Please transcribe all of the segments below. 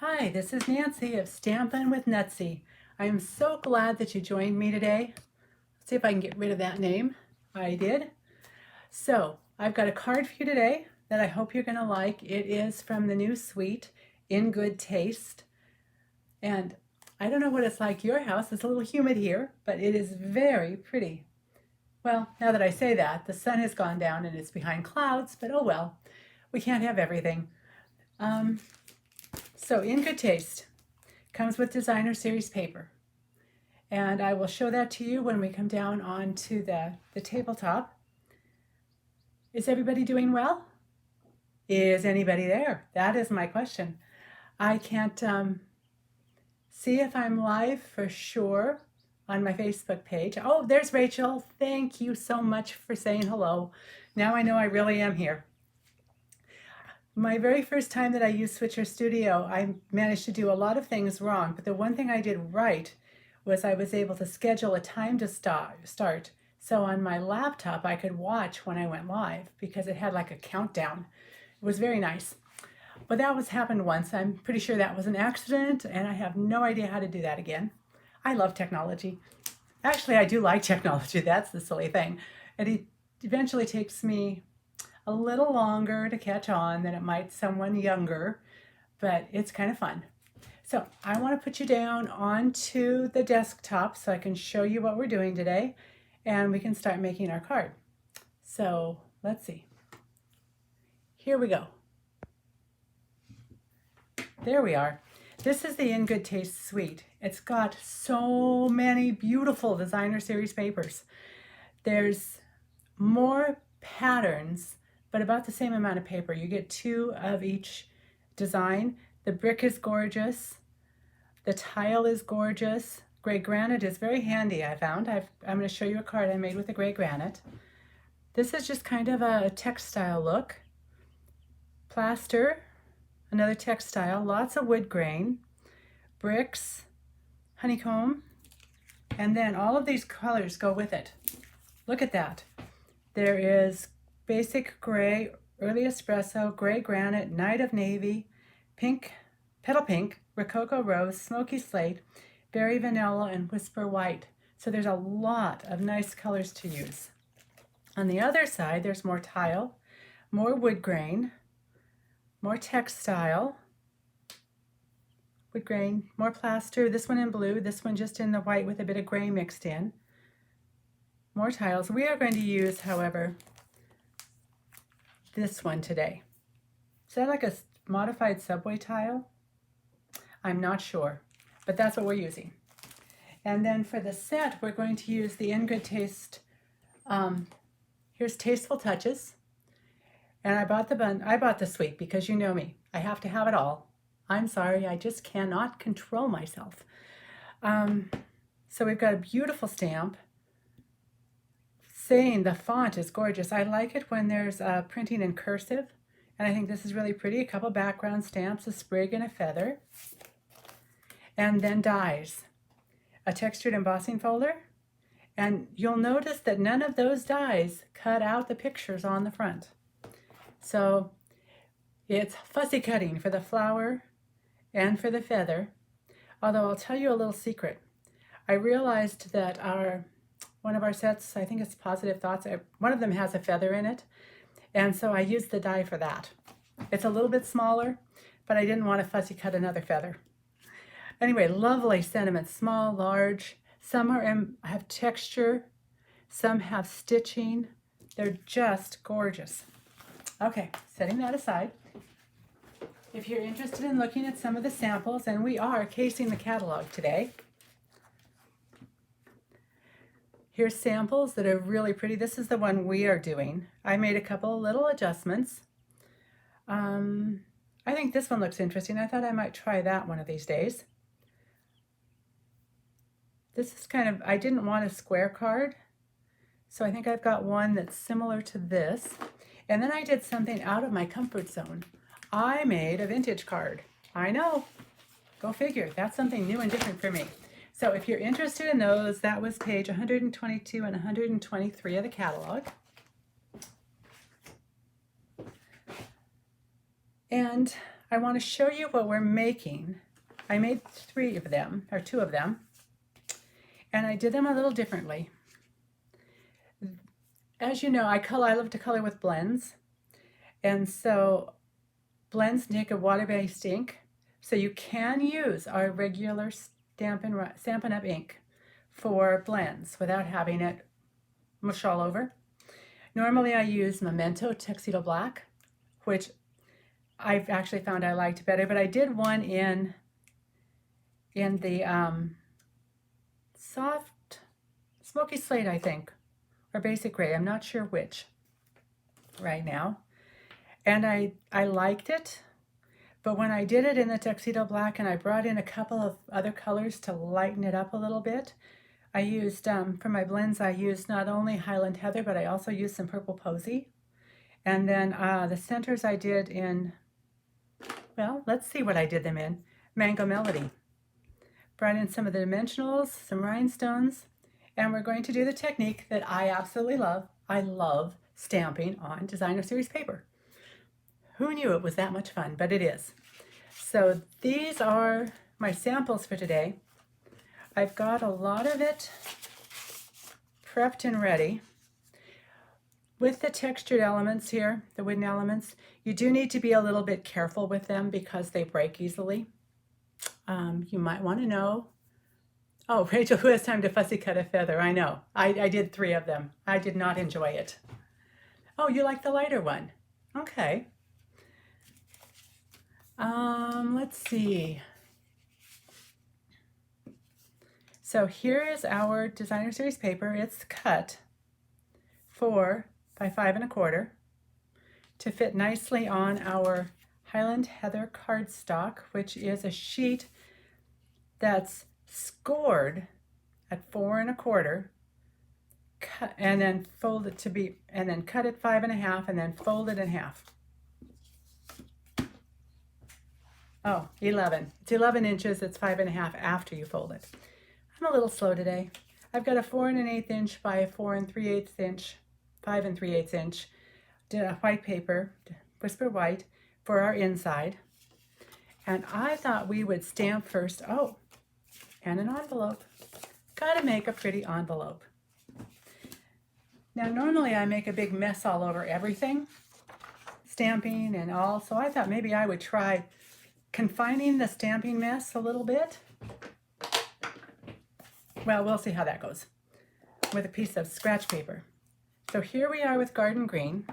Hi, this is Nancy of Stampin' With Nutsy. I am so glad that you joined me today. Let's see if I can get rid of that name. I did. So, I've got a card for you today that I hope you're going to like. It is from the new suite, In Good Taste. And I don't know what it's like your house. It's a little humid here, but it is very pretty. Well, now that I say that, the sun has gone down and it's behind clouds, but oh well, we can't have everything. So In Good Taste comes with designer series paper. And I will show that to you when we come down onto the tabletop. Is everybody doing well? Is anybody there? That is my question. I can't see if I'm live for sure on my Facebook page. Oh, there's Rachel. Thank you so much for saying hello. Now I know I really am here. My very first time that I used Switcher Studio, I managed to do a lot of things wrong, but the one thing I did right was I was able to schedule a time to start. So on my laptop, I could watch when I went live because it had like a countdown. It was very nice. But that was happened once. I'm pretty sure that was an accident, and I have no idea how to do that again. I love technology. Actually, I do like technology. That's the silly thing. It eventually takes me a little longer to catch on than it might someone younger, but it's kind of fun. So I want to put you down onto the desktop so I can show you what we're doing today, and we can start making our card. So let's see. Here we go. There we are. This is the In Good Taste suite. It's got so many beautiful designer series papers. There's more patterns, but about the same amount of paper. You get 2 of each design. The brick is gorgeous. The tile is gorgeous. Gray granite is very handy, I found. I'm going to show you a card I made with the gray granite. This is just kind of a textile look. Plaster, another textile, lots of wood grain, bricks, honeycomb, and then all of these colors go with it. Look at that. There is basic gray, early espresso, gray granite, night of navy, pink, petal pink, rococo rose, smoky slate, berry vanilla, and whisper white. So there's a lot of nice colors to use. On the other side, there's more tile, more wood grain, more textile, wood grain, more plaster, this one in blue, this one just in the white with a bit of gray mixed in. More tiles. We are going to use, however, this one today. Is that like a modified subway tile? I'm not sure, but that's what we're using. And then for the set, we're going to use the In Good Taste. Here's Tasteful Touches. And I bought the suite because you know me. I have to have it all. I'm sorry, I just cannot control myself. So we've got a beautiful stamp saying the font is gorgeous. I like it when there's printing in cursive, and I think this is really pretty. A couple background stamps, a sprig and a feather, and then dies. A textured embossing folder, and you'll notice that none of those dies cut out the pictures on the front. So it's fussy cutting for the flower and for the feather, although I'll tell you a little secret. I realized that one of our sets, I think it's Positive Thoughts, one of them has a feather in it, and so I used the die for that. It's a little bit smaller, but I didn't want to fussy cut another feather. Anyway, lovely sentiments, small, large. Some have texture, some have stitching. They're just gorgeous. Okay, setting that aside. If you're interested in looking at some of the samples, and we are casing the catalog today, here's samples that are really pretty. This is the one we are doing. I made a couple little adjustments. I think this one looks interesting. I thought I might try that one of these days. This is kind of, I didn't want a square card, so I think I've got one that's similar to this. And then I did something out of my comfort zone. I made a vintage card. I know, go figure. That's something new and different for me. So if you're interested in those, that was page 122 and 123 of the catalog. And I want to show you what we're making. I made 3 of them, or 2 of them, and I did them a little differently. As you know, I love to color with blends, and so blends take a water-based ink, so you can use our regular Stampin' Up ink for blends without having it mush all over. Normally I use Memento Tuxedo Black, which I've actually found I liked better, but I did one in the soft smoky slate, I think, or basic gray. I'm not sure which right now. And I liked it, but when I did it in the Tuxedo Black and I brought in a couple of other colors to lighten it up a little bit, I used, for my blends, I used not only Highland Heather, but I also used some Purple Posy. And then the centers I did in, well, let's see what I did them in. Mango Melody. Brought in some of the dimensionals, some rhinestones, and we're going to do the technique that I absolutely love. I love stamping on designer series paper. Who knew it was that much fun, but it is. So these are my samples for today. I've got a lot of it prepped and ready. With the textured elements here, the wooden elements, you do need to be a little bit careful with them because they break easily. You might want to know. Oh, Rachel, who has time to fussy cut a feather? I know. I did 3 of them. I did not enjoy it. Oh, you like the lighter one? Okay. Let's see. So here is our designer series paper. It's cut 4 by 5 1/4 to fit nicely on our Highland Heather cardstock, which is a sheet that's scored at 4 1/4, and then fold it to be, and then cut it 5 1/2, and then fold it in half. Oh, 11. It's 11 inches. It's 5 1/2 after you fold it. I'm a little slow today. I've got a 4 1/8 inch by a 4 3/8 inch, 5 3/8 inch white paper, Whisper White, for our inside. And I thought we would stamp first. Oh, and an envelope. Gotta make a pretty envelope. Now, normally I make a big mess all over everything, stamping and all, so I thought maybe I would try confining the stamping mess a little bit. Well, we'll see how that goes with a piece of scratch paper. So here we are with Garden Green.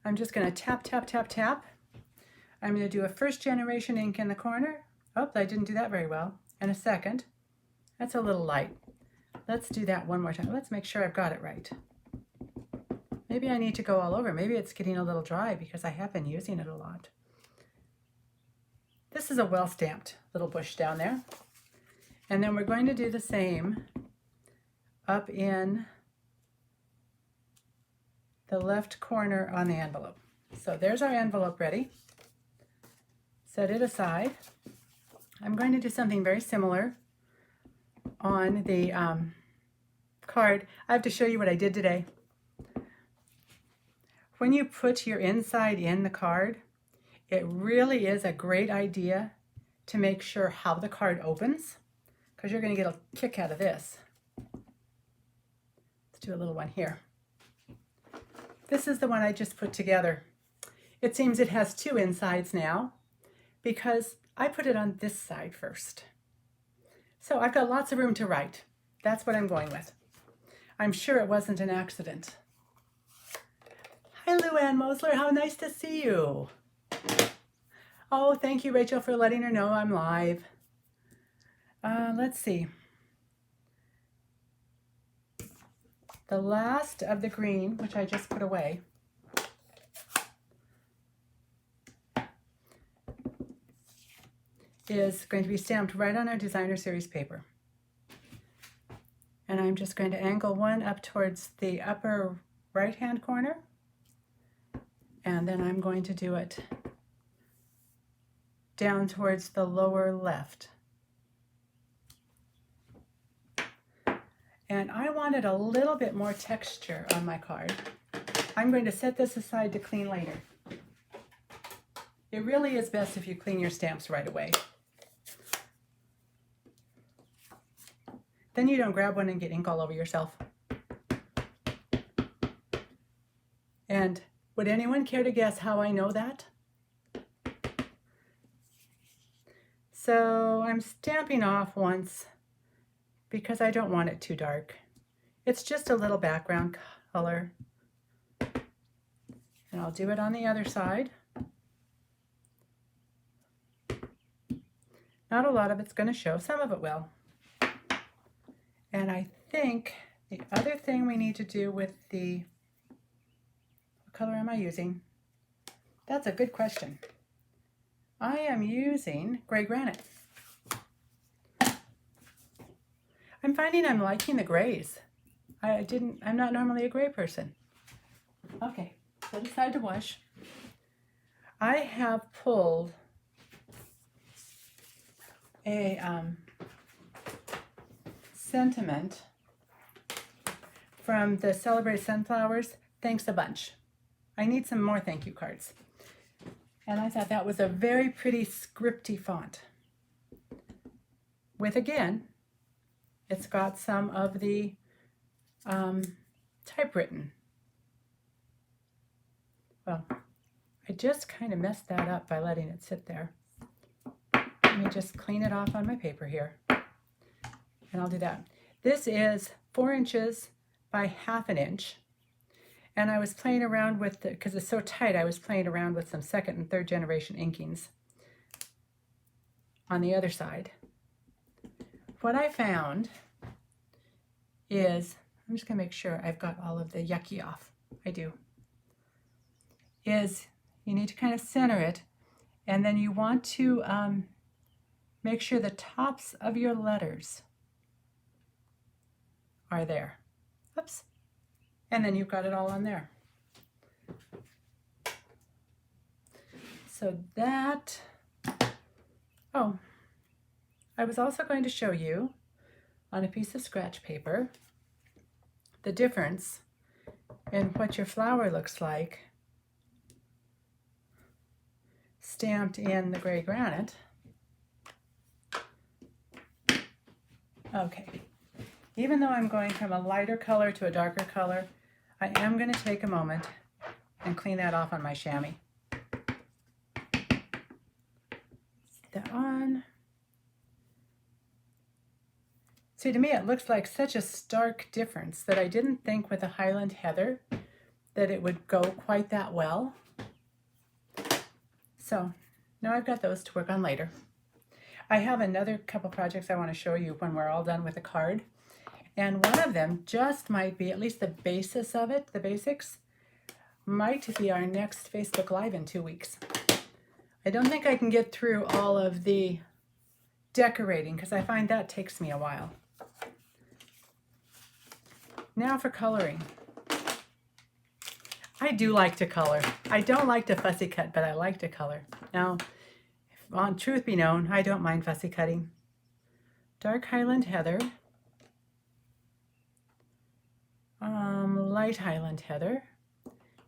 I'm just going to tap, tap, tap, tap. I'm going to do a first generation ink in the corner. Oh, I didn't do that very well. And a second. That's a little light. Let's do that one more time. Let's make sure I've got it right. Maybe I need to go all over. Maybe it's getting a little dry because I have been using it a lot. This is a well-stamped little bush down there. And then we're going to do the same up in the left corner on the envelope. So there's our envelope ready. Set it aside. I'm going to do something very similar on the card. I have to show you what I did today. When you put your inside in the card, it really is a great idea to make sure how the card opens, because you're going to get a kick out of this. Let's do a little one here. This is the one I just put together. It seems it has 2 insides now because I put it on this side first. So I've got lots of room to write. That's what I'm going with. I'm sure it wasn't an accident. Hi, Luann Mosler. How nice to see you. Oh, thank you, Rachel, for letting her know I'm live. Let's see. The last of the green, which I just put away, is going to be stamped right on our designer series paper. And I'm just going to angle one up towards the upper right-hand corner, and then I'm going to do it down towards the lower left. And I wanted a little bit more texture on my card. I'm going to set this aside to clean later. It really is best if you clean your stamps right away. Then you don't grab one and get ink all over yourself. And would anyone care to guess how I know that? So I'm stamping off once because I don't want it too dark. It's just a little background color. And I'll do it on the other side. Not a lot of it's going to show, some of it will. And I think the other thing we need to do with the, what color am I using? That's a good question. I am using gray granite. I'm finding I'm liking the grays. I'm not normally a gray person. Okay, put aside to wash. I have pulled a sentiment from the Celebrate Sunflowers. Thanks a bunch. I need some more thank you cards. And I thought that was a very pretty scripty font. With, again, it's got some of the typewritten. Well, I just kind of messed that up by letting it sit there. Let me just clean it off on my paper here. And I'll do that. This is 4 inches by 1/2 inch. And I was playing around with it, because it's so tight, I was playing around with some 2nd and 3rd generation inkings on the other side. What I found is, I'm just going to make sure I've got all of the yucky off. I do. Is you need to kind of center it, and then you want to make sure the tops of your letters are there. Oops. And then you've got it all on there. So that, oh, I was also going to show you on a piece of scratch paper the difference in what your flower looks like stamped in the gray granite. Okay, even though I'm going from a lighter color to a darker color, I am going to take a moment and clean that off on my chamois. Set that on. See, to me it looks like such a stark difference that I didn't think with a Highland Heather that it would go quite that well. So now I've got those to work on later. I have another couple projects I want to show you when we're all done with the card. And one of them just might be, at least the basis of it, the basics, might be our next Facebook Live in 2 weeks. I don't think I can get through all of the decorating because I find that takes me a while. Now for coloring. I do like to color. I don't like to fussy cut, but I like to color. Now, on truth be known, I don't mind fussy cutting. Dark Highland Heather. Light Highland Heather.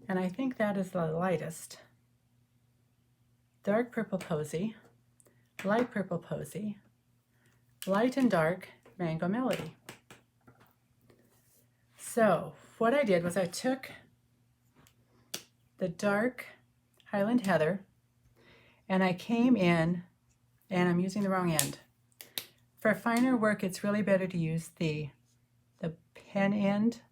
And I think that is the lightest. Dark Purple Posy. Light Purple Posy. Light and Dark Mango Melody. So what I did was I took the dark Highland Heather and I came in, and I'm using the wrong end. For finer work, it's really better to use the pen end.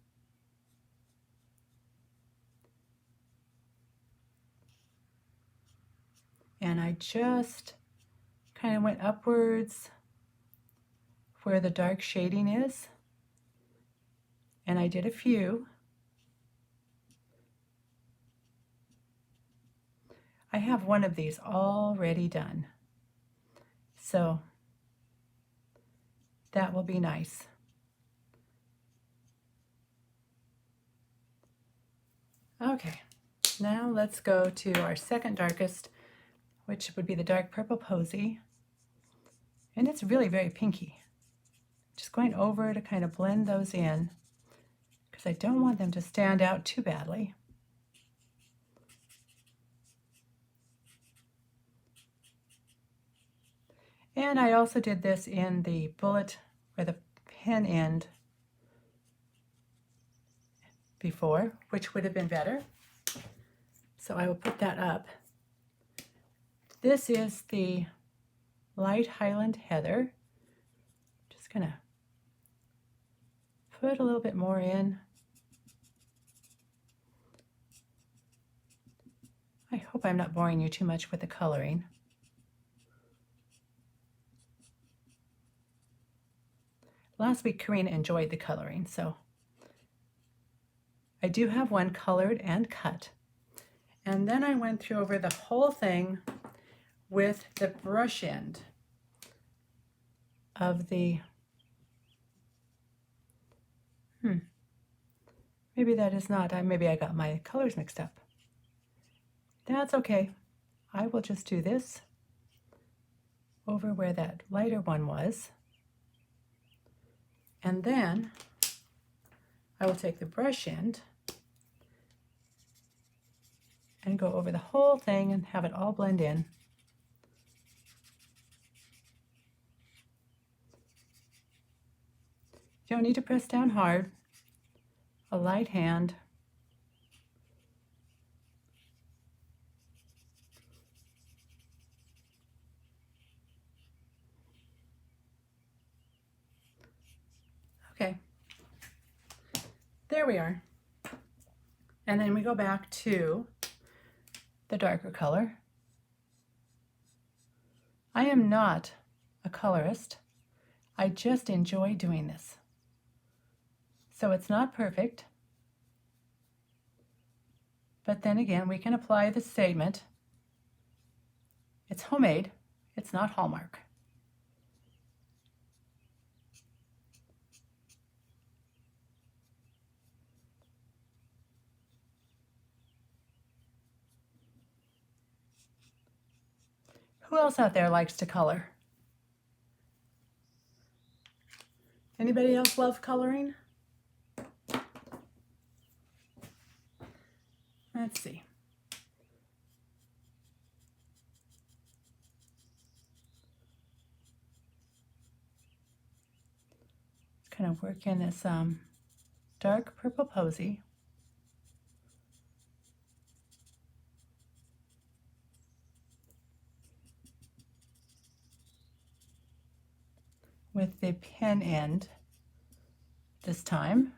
And I just kind of went upwards where the dark shading is. And I did a few. I have one of these already done. So that will be nice. Okay, now let's go to our second darkest, which would be the Dark Purple Posy. And it's really very pinky. Just going over to kind of blend those in because I don't want them to stand out too badly. And I also did this in the bullet or the pen end before, which would have been better. So I will put that up. This is the Light Highland Heather. Just gonna put a little bit more in. I hope I'm not boring you too much with the coloring. Last week, Karina enjoyed the coloring, so I do have one colored and cut. And then I went through over the whole thing with the brush end of the, maybe that is not, maybe I got my colors mixed up. That's okay. I will just do this over where that lighter one was. And then I will take the brush end and go over the whole thing and have it all blend in. You don't need to press down hard. A light hand. Okay, there we are. And then we go back to the darker color. I am not a colorist. I just enjoy doing this. So it's not perfect. But then again, we can apply the statement. It's homemade. It's not Hallmark. Who else out there likes to color? Anybody else love coloring? Let's see. Kind of work in this dark purple posy. With the pen end this time,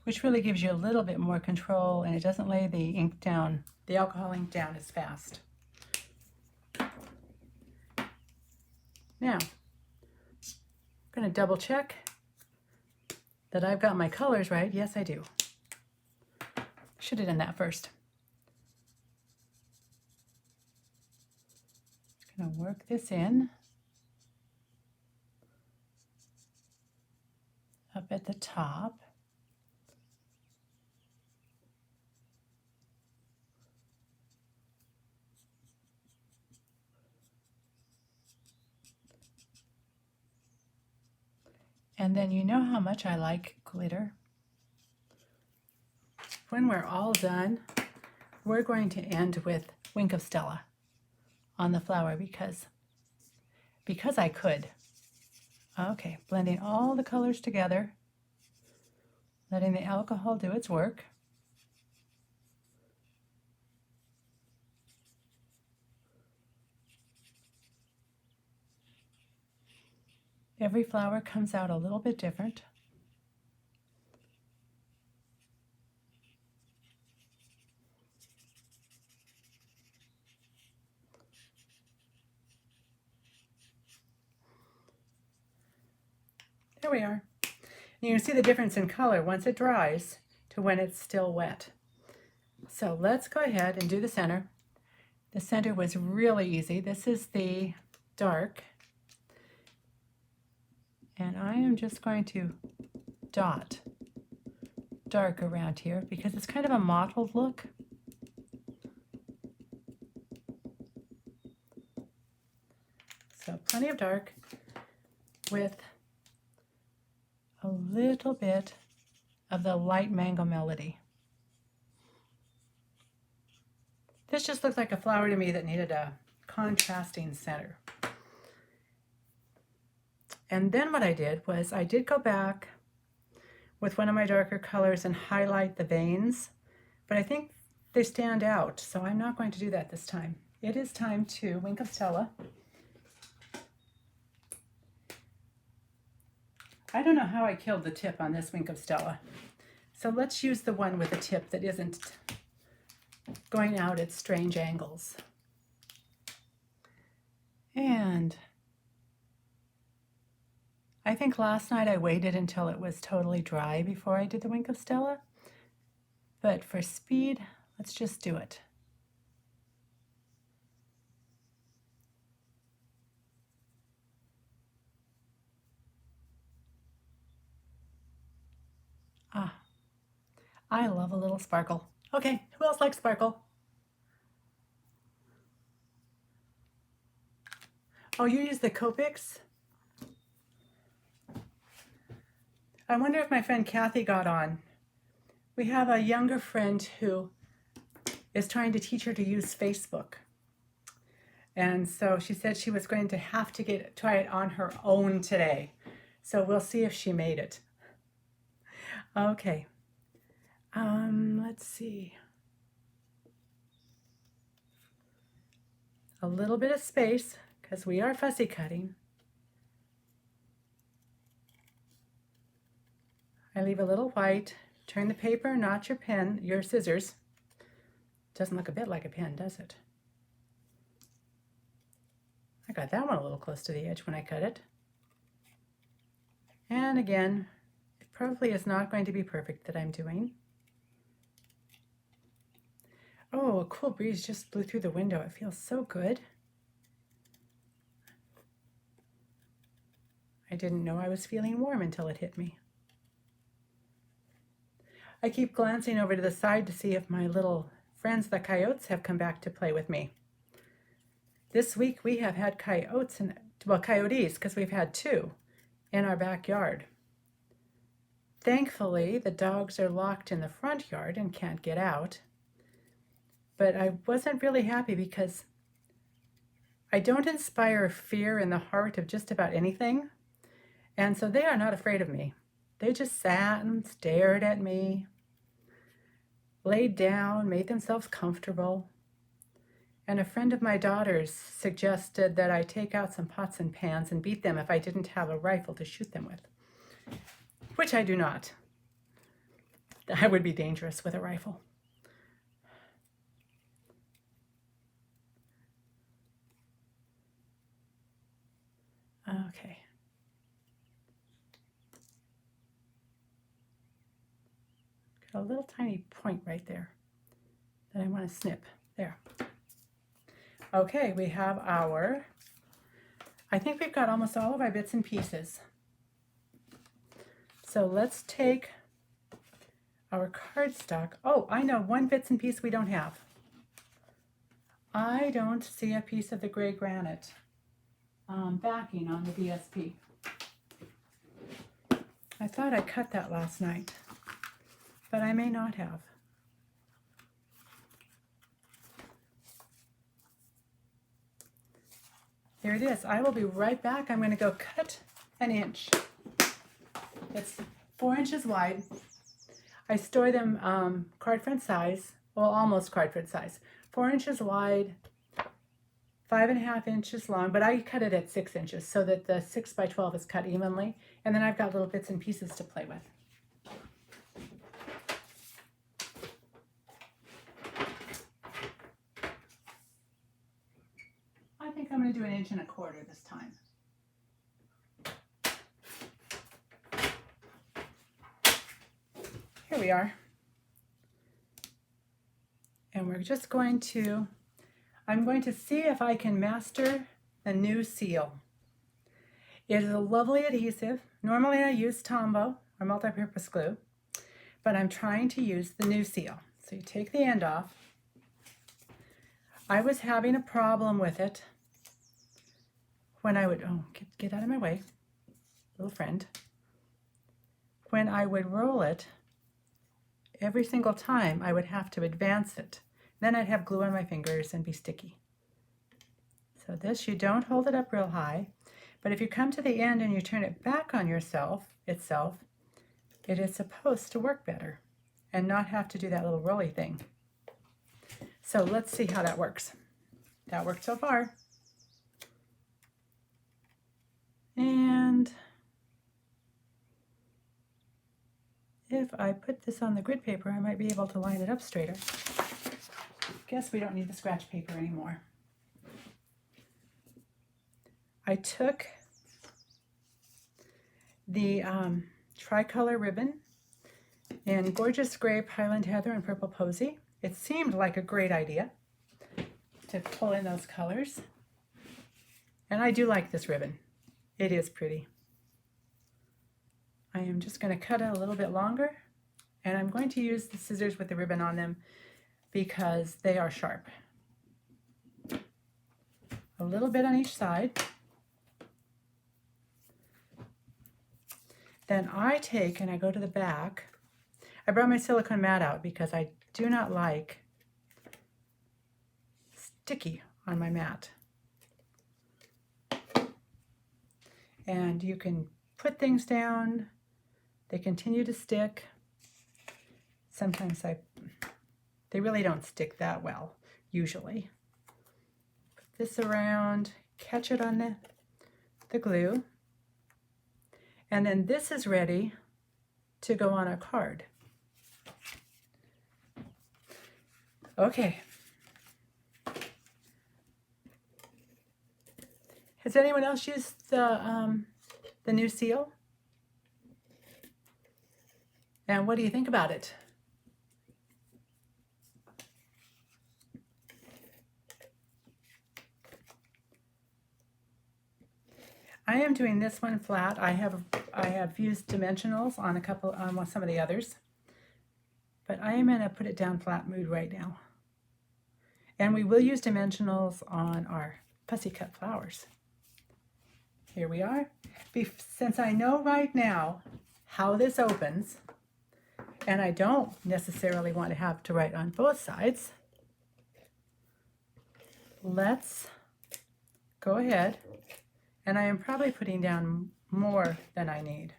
which really gives you a little bit more control, and it doesn't lay the ink down, the alcohol ink down as fast. Now, I'm going to double check that I've got my colors right. Yes, I do. Should have done that first. Going to work this in up at the top. And then you know how much I like glitter. When we're all done, we're going to end with Wink of Stella on the flower because I could. Okay, blending all the colors together, letting the alcohol do its work. Every flower comes out a little bit different. There we are. You can see the difference in color once it dries to when it's still wet. So let's go ahead and do the center. The center was really easy. This is the dark. And I am just going to dot dark around here because it's kind of a mottled look. So plenty of dark with a little bit of the light mango melody. This just looked like a flower to me that needed a contrasting center. And then what I did was I did go back with one of my darker colors and highlight the veins, but I think they stand out, so I'm not going to do that this time. It is time to Wink of Stella. I don't know how I killed the tip on this Wink of Stella. So let's use the one with a tip that isn't going out at strange angles. And I think last night I waited until it was totally dry before I did the Wink of Stella. But for speed, let's just do it. Ah, I love a little sparkle. Okay, who else likes sparkle? Oh, you use the Copics? I wonder if my friend Kathy got on. We have a younger friend who is trying to teach her to use Facebook. And so she said she was going to have to try it on her own today. So we'll see if she made it. Okay. Let's see. A little bit of space because we are fussy cutting. I leave a little white. Turn the paper, not your pen, your scissors. Doesn't look a bit like a pen, does it? I got that one a little close to the edge when I cut it. And again, it probably is not going to be perfect that I'm doing. Oh, a cool breeze just blew through the window. It feels so good. I didn't know I was feeling warm until it hit me. I keep glancing over to the side to see if my little friends, the coyotes, have come back to play with me. This week we have had coyotes, coyotes, because we've had 2 in our backyard. Thankfully, the dogs are locked in the front yard and can't get out. But I wasn't really happy because I don't inspire fear in the heart of just about anything. And so they are not afraid of me. They just sat and stared at me, laid down, made themselves comfortable. And a friend of my daughter's suggested that I take out some pots and pans and beat them if I didn't have a rifle to shoot them with, which I do not. I would be dangerous with a rifle. Okay. Got a little tiny point right there that I want to snip. There. Okay, we have our, I think we've got almost all of our bits and pieces. So let's take our cardstock. Oh, I know one bits and piece we don't have. I don't see a piece of the gray granite backing on the VSP. I thought I cut that last night, but I may not have. There it is. I will be right back. I'm going to go cut an inch. It's 4 inches wide. I store them card front size, well, almost card front size. 4 inches wide, 5.5 inches long, but I cut it at 6 inches so that the 6 by 12 is cut evenly. And then I've got little bits and pieces to play with. I think I'm going to do 1 1/4 inches this time. Here we are. And we're just going to, I'm going to see if I can master the new seal. It is a lovely adhesive. Normally I use Tombow or multi-purpose glue, but I'm trying to use the new seal. So you take the end off. I was having a problem with it when I would, oh, get out of my way, little friend. When I would roll it, every single time I would have to advance it. Then I'd have glue on my fingers and be sticky. So this, you don't hold it up real high, but if you come to the end and you turn it back on itself, it is supposed to work better and not have to do that little rolly thing. So let's see how that works. That worked so far. And if I put this on the grid paper, I might be able to line it up straighter. Guess we don't need the scratch paper anymore. I took the tricolor ribbon in Gorgeous Grape, Highland Heather, and Purple Posy. It seemed like a great idea to pull in those colors. And I do like this ribbon. It is pretty. I am just going to cut it a little bit longer, and I'm going to use the scissors with the ribbon on them because they are sharp. A little bit on each side. Then I take and I go to the back. I brought my silicone mat out because I do not like sticky on my mat. And you can put things down. They continue to stick. Sometimes they really don't stick that well, usually. Put this around, catch it on the glue. And then this is ready to go on a card. Okay. Has anyone else used the new seal? And what do you think about it? I am doing this one flat. I have used dimensionals on some of the others, but I am in a put it down flat mood right now. And we will use dimensionals on our fussy cut flowers. Here we are. Since I know right now how this opens, and I don't necessarily want to have to write on both sides, let's go ahead. And I am probably putting down more than I need.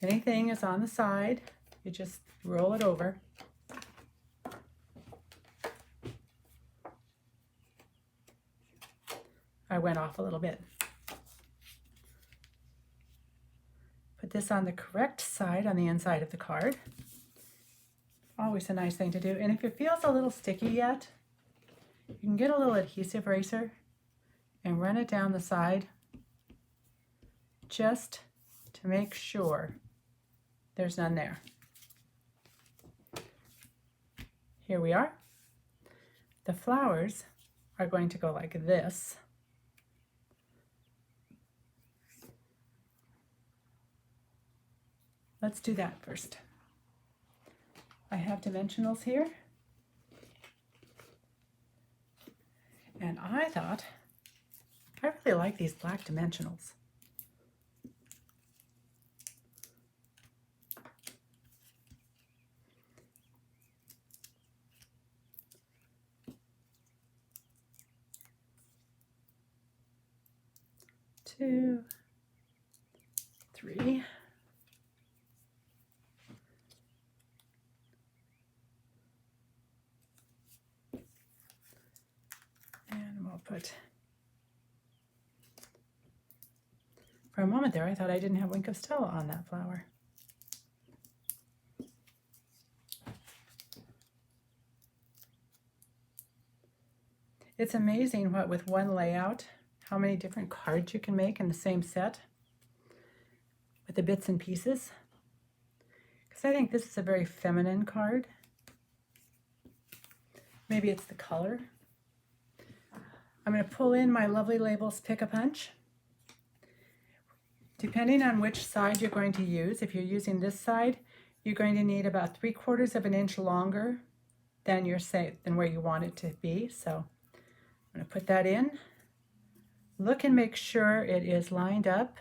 Anything is on the side, you just roll it over. I went off a little bit. Put this on the correct side, on the inside of the card. Always a nice thing to do. And if it feels a little sticky yet, you can get a little adhesive eraser and run it down the side just to make sure there's none there. Here we are. The flowers are going to go like this. Let's do that first. I have dimensionals here. And I thought, I really like these black dimensionals. Two, three. Put. For a moment there, I thought I didn't have Wink of Stella on that flower. It's amazing what with one layout, how many different cards you can make in the same set with the bits and pieces. Because I think this is a very feminine card. Maybe it's the color. I'm going to pull in my Lovely Labels Pick-a-Punch. Depending on which side you're going to use, if you're using this side, you're going to need about 3/4 of an inch longer than where you want it to be. So I'm going to put that in. Look and make sure it is lined up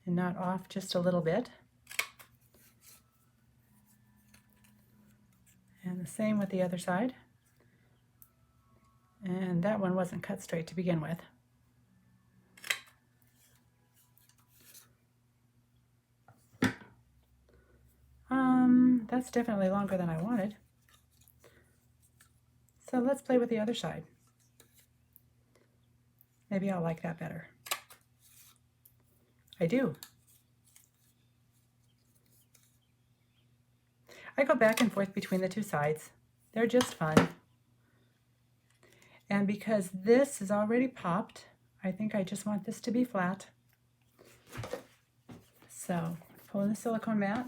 and not off just a little bit. And the same with the other side. And that one wasn't cut straight to begin with. That's definitely longer than I wanted. So let's play with the other side. Maybe I'll like that better. I do. I go back and forth between the two sides. They're just fun. And because this is already popped, I think I just want this to be flat. So pull in the silicone mat.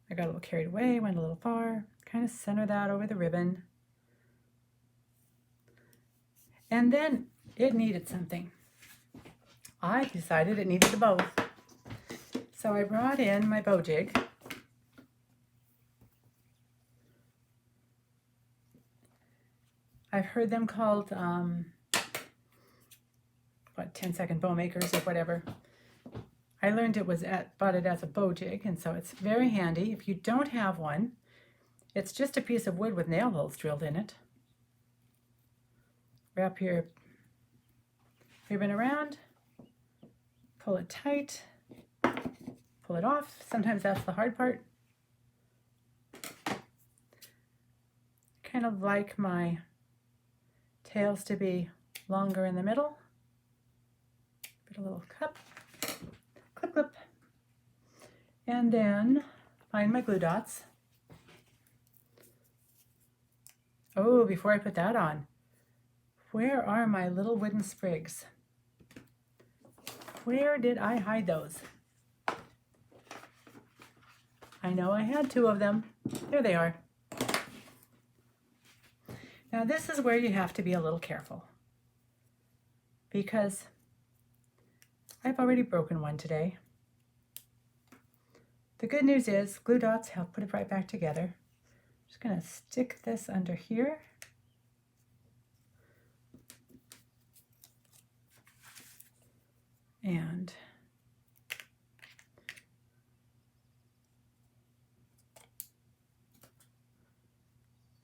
I got a little carried away, went a little far. Kind of center that over the ribbon. And then it needed something. I decided it needed a bow. So I brought in my bow jig. I've heard them called, 10-second bow makers or whatever. I learned it was bought it as a bow jig, and so it's very handy. If you don't have one, it's just a piece of wood with nail holes drilled in it. Wrap your ribbon around, pull it tight, pull it off. Sometimes that's the hard part. Kind of like my tails to be longer in the middle. Put a little cup. Clip, clip. And then find my glue dots. Oh, before I put that on, where are my little wooden sprigs? Where did I hide those? I know I had 2 of them. There they are. Now this is where you have to be a little careful, because I've already broken one today. The good news is glue dots help put it right back together. I'm just going to stick this under here. And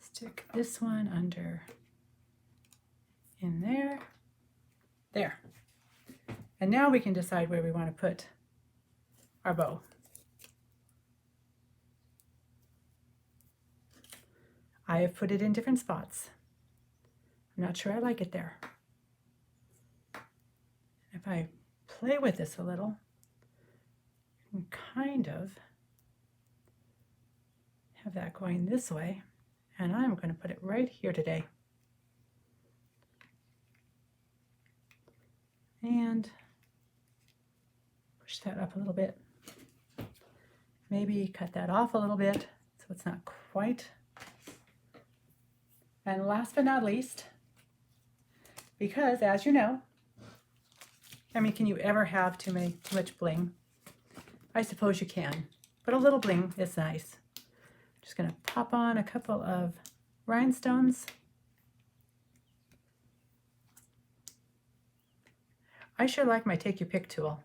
stick this one under in there. There. And now we can decide where we want to put our bow. I have put it in different spots. I'm not sure I like it there. If I play with this a little, you can kind of have that going this way, and I'm going to put it right here today. And push that up a little bit. Maybe cut that off a little bit so it's not quite. And last but not least, because as you know, I mean, can you ever have too much bling? I suppose you can, but a little bling is nice. Just going to pop on a couple of rhinestones. I sure like my Take Your Pick tool.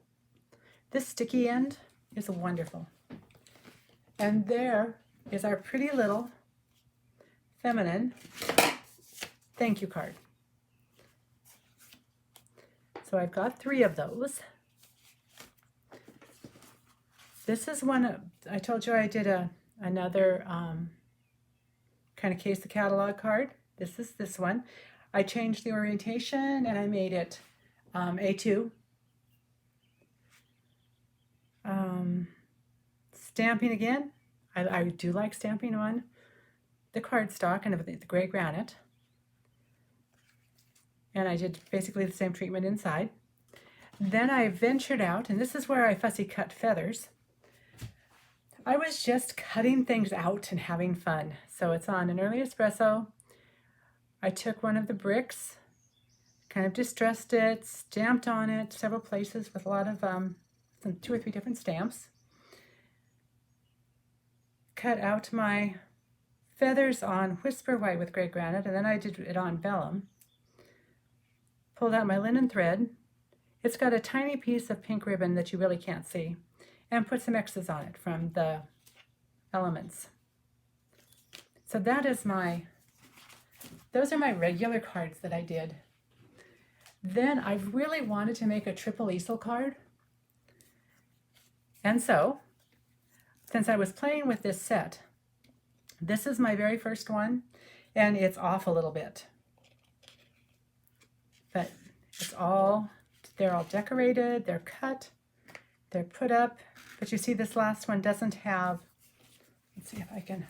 This sticky end is wonderful. And there is our pretty little feminine thank you card. So I've got 3 of those. This is one, I told you I did another kind of case the catalog card. This is this one. I changed the orientation and I made it A2. Stamping again. I do like stamping on the cardstock and the gray granite. And I did basically the same treatment inside. Then I ventured out, and this is where I fussy cut feathers. I was just cutting things out and having fun. So it's on an early espresso. I took one of the bricks, kind of distressed it, stamped on it several places with a lot of, some 2 or 3 different stamps. Cut out my feathers on Whisper White with gray granite, and then I did it on vellum. Pulled out my linen thread. It's got a tiny piece of pink ribbon that you really can't see. and put some X's on it from the elements. So that is those are my regular cards that I did. Then I really wanted to make a triple easel card. And so, since I was playing with this set, this is my very first one, and it's off a little bit. But they're all decorated, they're cut, they're put up. But you see this last one doesn't have, let's see if I can,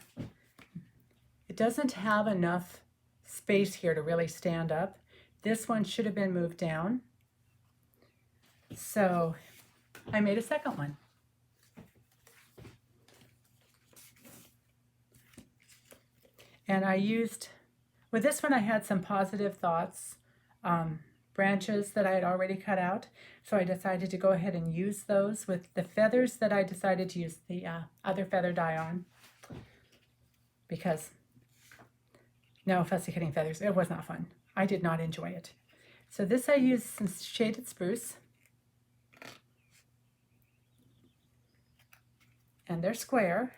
it doesn't have enough space here to really stand up. This one should have been moved down. So I made a second one. And I used, with this one I had some positive thoughts, branches that I had already cut out. So I decided to go ahead and use those with the feathers that I decided to use the other feather dye on. Because, no fussy cutting feathers, it was not fun. I did not enjoy it. So this I used some shaded spruce. And they're square.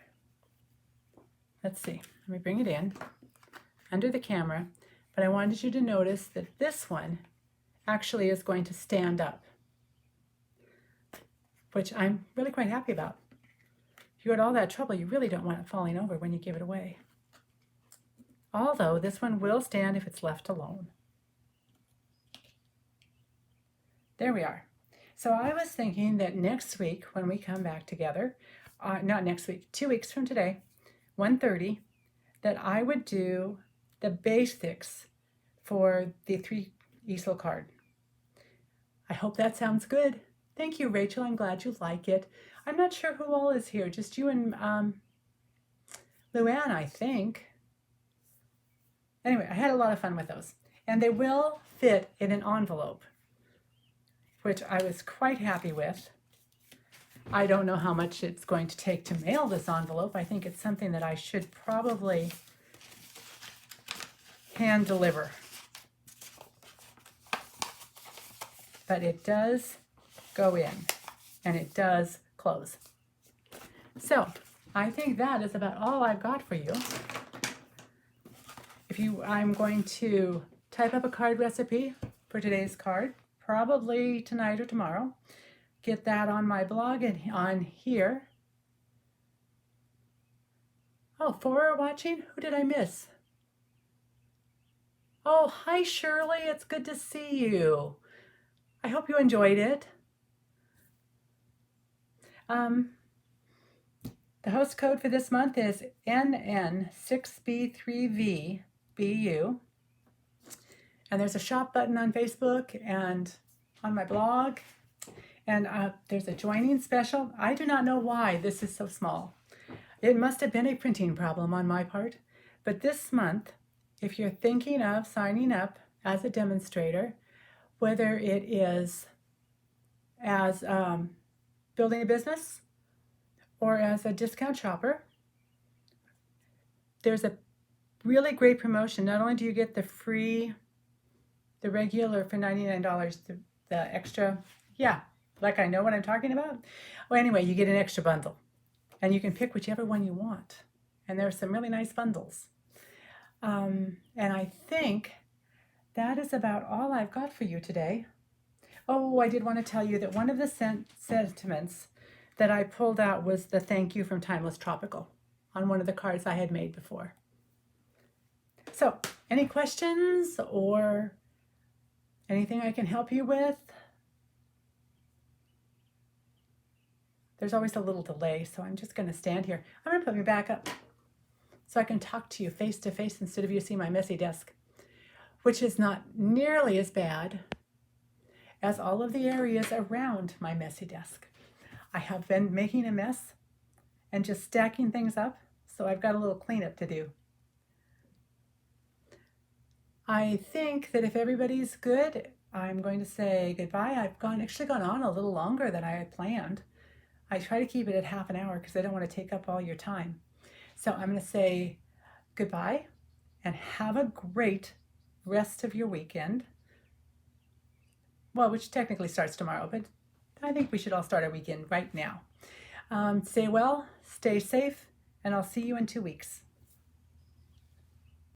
Let's see, let me bring it in under the camera. But I wanted you to notice that this one actually is going to stand up, which I'm really quite happy about. If you had all that trouble, you really don't want it falling over when you give it away. Although this one will stand if it's left alone. There we are. So I was thinking that next week when we come back together, not next week, 2 weeks from today, 1:30, that I would do the basics for the 3 easel card. I hope that sounds good. Thank you, Rachel. I'm glad you like it. I'm not sure who all is here. Just you and Luann, I think. Anyway, I had a lot of fun with those. And they will fit in an envelope, which I was quite happy with. I don't know how much it's going to take to mail this envelope. I think it's something that I should probably hand deliver. But it does go in and it does close. So I think that is about all I've got for you. I'm going to type up a card recipe for today's card, probably tonight or tomorrow. Get that on my blog and on here. Oh, 4 are watching? Who did I miss? Oh, hi Shirley, it's good to see you. I hope you enjoyed it. The host code for this month is NN6B3VBU. And there's a shop button on Facebook and on my blog. And there's a joining special. I do not know why this is so small. It must have been a printing problem on my part. But this month, if you're thinking of signing up as a demonstrator, whether it is as building a business or as a discount shopper, there's a really great promotion. Not only do you get the regular for $99, the extra, yeah, like I know what I'm talking about. Well, anyway, you get an extra bundle and you can pick whichever one you want. And there are some really nice bundles. And I think that is about all I've got for you today. Oh, I did want to tell you that one of the sentiments that I pulled out was the thank you from Timeless Tropical on one of the cards I had made before. So, any questions or anything I can help you with? There's always a little delay, so I'm just going to stand here. I'm going to put me back up so I can talk to you face to face instead of you seeing my messy desk, which is not nearly as bad as all of the areas around my messy desk. I have been making a mess and just stacking things up, so I've got a little cleanup to do. I think that if everybody's good, I'm going to say goodbye. I've actually gone on a little longer than I had planned. I try to keep it at half an hour because I don't want to take up all your time. So I'm going to say goodbye and have a great rest of your weekend. Well, which technically starts tomorrow, but I think we should all start our weekend right now. Stay well, stay safe, and I'll see you in 2 weeks.